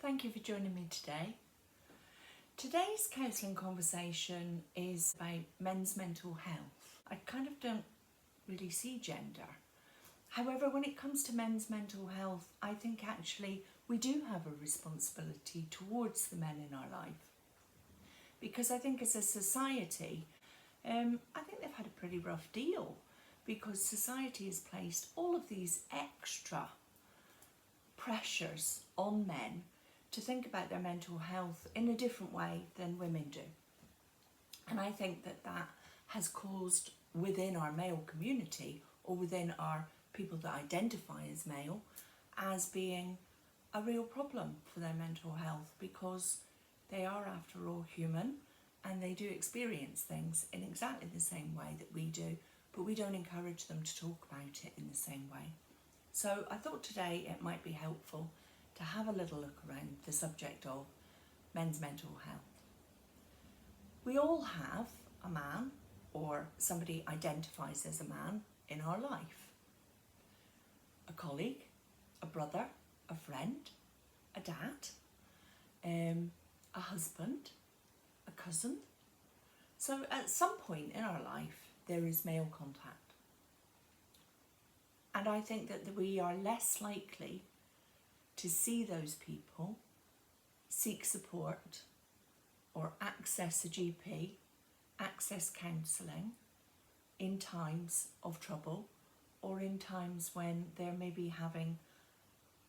Thank you for joining me today. Today's counselling conversation is about men's mental health. I kind of don't really see gender. However, when it comes to men's mental health, I think actually we do have a responsibility towards the men in our life. Because I think as a society, I think they've had a pretty rough deal because society has placed all of these extra pressures on men to think about their mental health in a different way than women do. And I think that that has caused within our male community or within our people that identify as male as being a real problem for their mental health because they are after all human and they do experience things in exactly the same way that we do, but we don't encourage them to talk about it in the same way. So I thought today it might be helpful to have a little look around the subject of men's mental health. We all have a man or somebody identifies as a man in our life. A colleague, a brother, a friend, a dad, a husband, a cousin. So at some point in our life there is male contact. And I think that we are less likely to see those people, seek support or access a GP, access counselling in times of trouble or in times when they're maybe having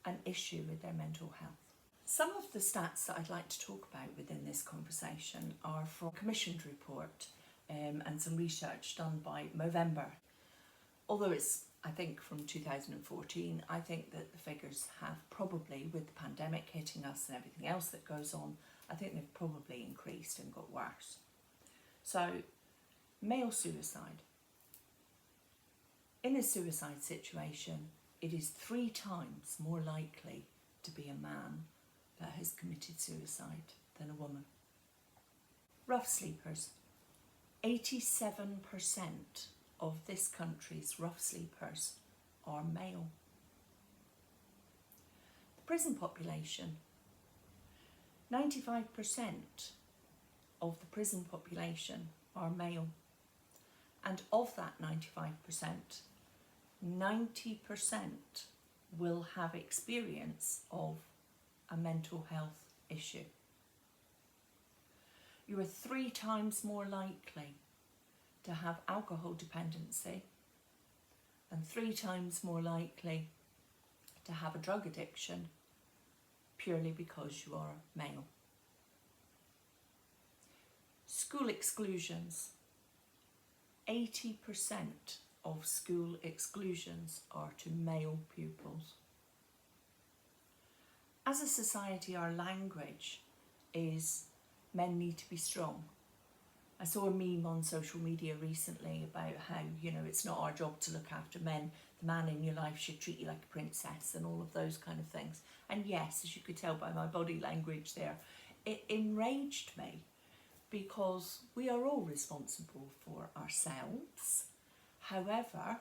an issue with their mental health. Some of the stats that I'd like to talk about within this conversation are from a commissioned report and some research done by Movember. Although it's, I think, from 2014, I think that the figures have probably, with the pandemic hitting us and everything else that goes on, I think they've probably increased and got worse. So, male suicide. In a suicide situation, it is 3 times more likely to be a man that has committed suicide than a woman. Rough sleepers. 87% of this country's rough sleepers are male. The prison population. 95% of the prison population are male. And of that 95%, 90% will have experience of a mental health issue. You are 3 times more likely to have alcohol dependency and 3 times more likely to have a drug addiction purely because you are male. School exclusions. 80% of school exclusions are to male pupils. As a society, our language is men need to be strong. I saw a meme on social media recently about how, it's not our job to look after men. The man in your life should treat you like a princess and all of those kind of things. And yes, as you could tell by my body language there, it enraged me because we are all responsible for ourselves. However,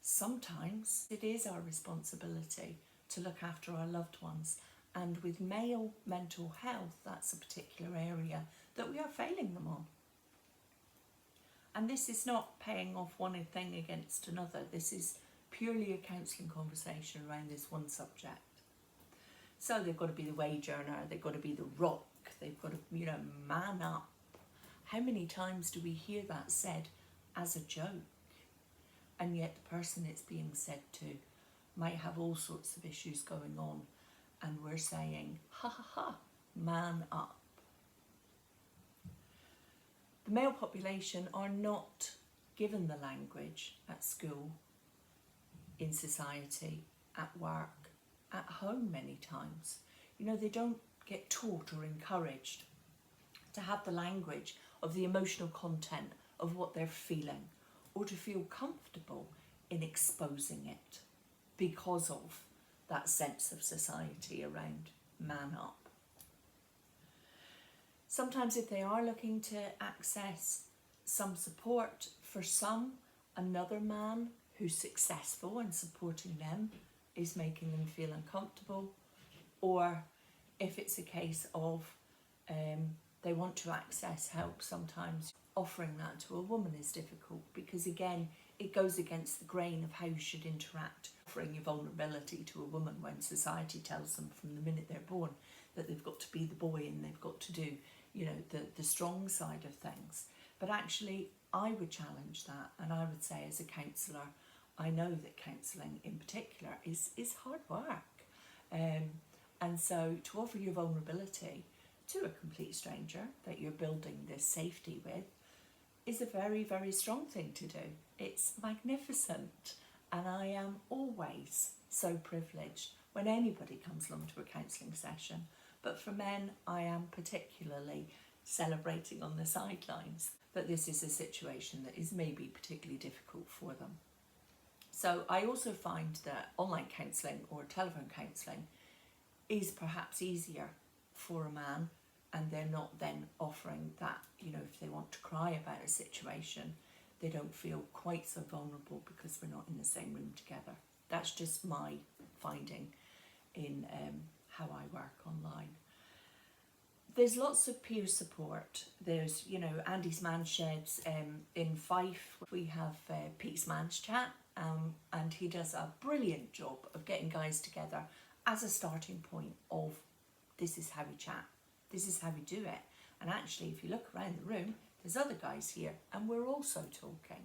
sometimes it is our responsibility to look after our loved ones. And with male mental health, that's a particular area that we are failing them on. And this is not paying off one thing against another. This is purely a counselling conversation around this one subject. So they've got to be the wage earner, they've got to be the rock, they've got to, man up. How many times do we hear that said as a joke? And yet the person it's being said to might have all sorts of issues going on. And we're saying, ha ha ha, man up. The male population are not given the language at school, in society, at work, at home many times. They don't get taught or encouraged to have the language of the emotional content of what they're feeling or to feel comfortable in exposing it because of that sense of society around man up. Sometimes if they are looking to access some support, for some, another man who's successful in supporting them is making them feel uncomfortable, or if it's a case of they want to access help, sometimes offering that to a woman is difficult, because again, it goes against the grain of how you should interact. Offering your vulnerability to a woman when society tells them from the minute they're born that they've got to be the boy and they've got to do, you know, the strong side of things. But actually, I would challenge that, and I would say, as a counsellor, I know that counselling in particular is hard work. And so to offer your vulnerability to a complete stranger that you're building this safety with is a very, very strong thing to do. It's magnificent, and I am always so privileged when anybody comes along to a counselling session. But for men, I am particularly celebrating on the sidelines that this is a situation that is maybe particularly difficult for them. So I also find that online counselling or telephone counselling is perhaps easier for a man, and they're not then offering that, you know, if they want to cry about a situation, they don't feel quite so vulnerable because we're not in the same room together. That's just my finding in how I work online. There's lots of peer support. There's, you know, Andy's Man Sheds in Fife. We have Pete's Man's Chat, and he does a brilliant job of getting guys together as a starting point of, this is how we chat, this is how we do it. And actually, if you look around the room, there's other guys here and we're also talking.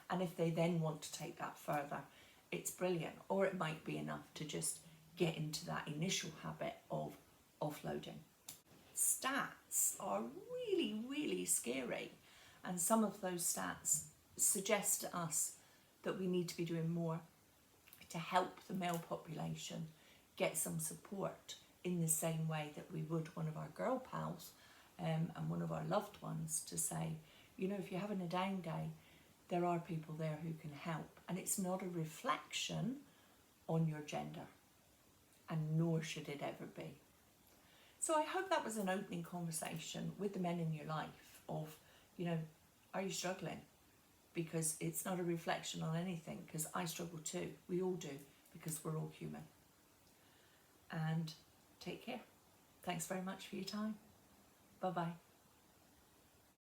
And if they then want to take that further, it's brilliant. Or it might be enough to just get into that initial habit of offloading. Stats are really, really scary. And some of those stats suggest to us that we need to be doing more to help the male population get some support in the same way that we would one of our girl pals and one of our loved ones, to say, you know, if you're having a down day, there are people there who can help. And it's not a reflection on your gender, and nor should it ever be. So I hope that was an opening conversation with the men in your life of, you know, are you struggling? Because it's not a reflection on anything, because I struggle too. We all do, because we're all human. And take care. Thanks very much for your time. Bye-bye.